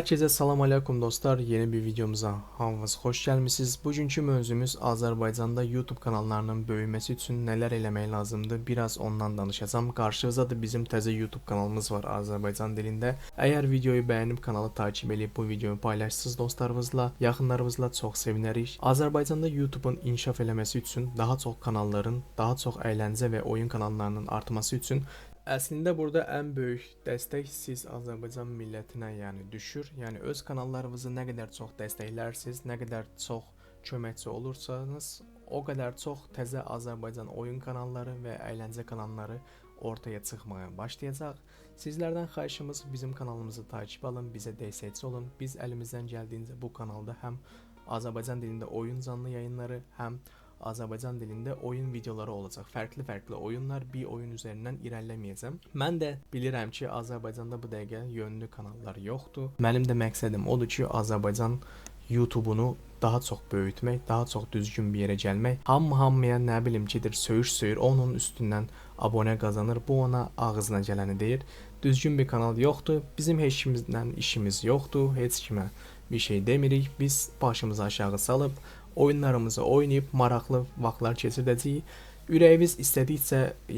Herkese salam aleyküm dostlar. Yeni bir videomuza hamınız hoş gelmişsiniz. Bugünkü mövzumuz Azərbaycanda YouTube kanallarının böyümesi için neler eləmək lazımdır. Biraz ondan danışacağım. Karşınızda da bizim təzə YouTube kanalımız var Azərbaycan dilində. Eğer videoyu bəyənib kanalı takip edib bu videoyu paylaşırsınız dostlarımızla, yaxınlarımızla çox sevinərik. Azərbaycanda YouTube'un inkişaf eləməsi üçün daha çox kanalların, daha çox əyləncə və oyun kanallarının artması üçün əslində burada ən böyük dəstək siz Azərbaycan millətinə düşür. Yəni öz kanallarınızı nə qədər çox dəstəklərsiniz, nə qədər çox köməkçi olursanız, o qədər çox təzə Azərbaycan oyun kanalları və əyləncə kanalları ortaya çıxmaya başlayacaq. Sizlərdən xahişimiz bizim kanalımızı takip alın, bizə dəstəkçi olun. Biz əlimizdən gəldiyincə bu kanalda həm Azərbaycan dilində oyun canlı yayınları, həm Azərbaycan dilində oyun videoları olacaq. Fərqli oyunlar, bir oyun üzərindən irəliləməyəcəm. Mən də bilirəm ki, Azərbaycanda bu dəqiqə yönlü kanallar yoxdur. Mənim də məqsədim odur ki, Azərbaycan YouTube'unu daha çox böyütmək, daha çox düzgün bir yerə gəlmək. Hamıya nə bilim kidir, söyür, onun üstündən abunə qazanır. Bu ona ağzına gələni deyir. Düzgün bir kanal yoxdur. Bizim heç kimizdən işimiz yoxdur. Heç kimə bir şey demirik. Biz başımızı aşağı salıb oyunlarımızı oynayıb maraqlı vaxtlar keçirdəcəyik. Ürəyiniz istədikcə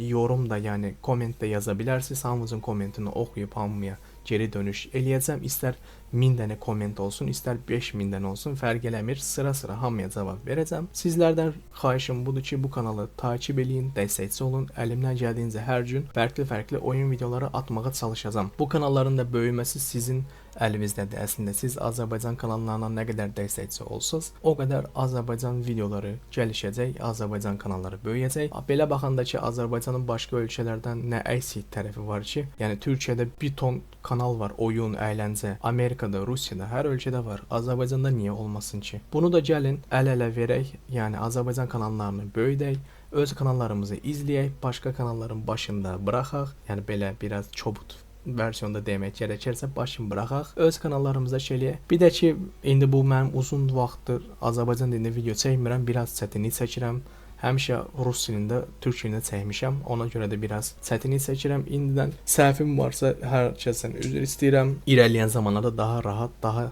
yorum da, yəni komment də yaza bilərsiniz. Hamınızın kommentini oxuyub hamıya geri dönüş eləyəcəm. İstər 1000 dənə komment olsun, istər 5000 dənə olsun, fərq eləmir. Sıra hamıya cavab verəcəm. Sizlərdən xahişim budur ki, bu kanalı takip eləyin, dəstəkçi olun. Əlimdən gəldiyincə hər gün fərqli oyun videoları atmağa çalışacağam. Bu kanalların da böyüməsi sizin əlinizdədir. Əslində siz Azərbaycan kanallarına nə qədər dəstəkçi olsanız, o qədər Azərbaycan videoları gəlişəcək, Azərbaycan kanalları böyüyəcək. Belə baxanda ki, Azərbaycanın başqa ölkələrdən nə əksik tərəfi var ki, yəni Türkiyədə bir ton kanal var, oyun, əyləncə. Amerikada, Rusiyada, hər ölkədə var. Azərbaycanda niyə olmasın ki? Bunu da gəlin əl-ələ verək, yəni Azərbaycan kanallarını böyüdək, öz kanallarımızı izləyək, başqa kanalların başında buraxaq. Yəni belə biraz çobut versiyonda demək gərəkirsə başını buraxaq, öz kanallarımızda eləyək. Bir də ki, indi bu mənim uzun vaxtdır Azərbaycan dilində video çəkmirəm, biraz çətinlik çəkirəm. Həmişə rus dilində, türk dilində çəkmişəm. Ona görə də biraz çətinlik çəkirəm. İndidən səhvim varsa hər kəsdən üzr istəyirəm. İrəliyən zamanlarda daha rahat, daha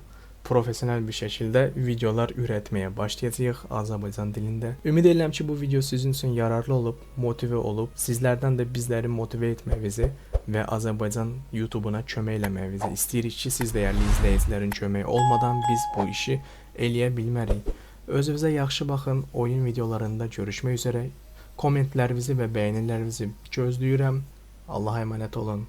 profesyonel bir şəkildə videolar ürətməyə başlayacağıq Azərbaycan dilində. Ümid edirəm ki, bu video sizin üçün yararlı olub, motive olub, sizlərdən də bizləri motive etmənizi və Azərbaycan YouTube'una kömək eləmənizi istəyirik ki, siz dəyərli izləyicilərin köməyi olmadan biz bu işi eləyə bilmərik. Özünüzə yaxşı baxın, oyun videolarında görüşmək üzrə. Kommentlərinizi və bəyənilərinizi gözləyirəm. Allah'a emanet olun.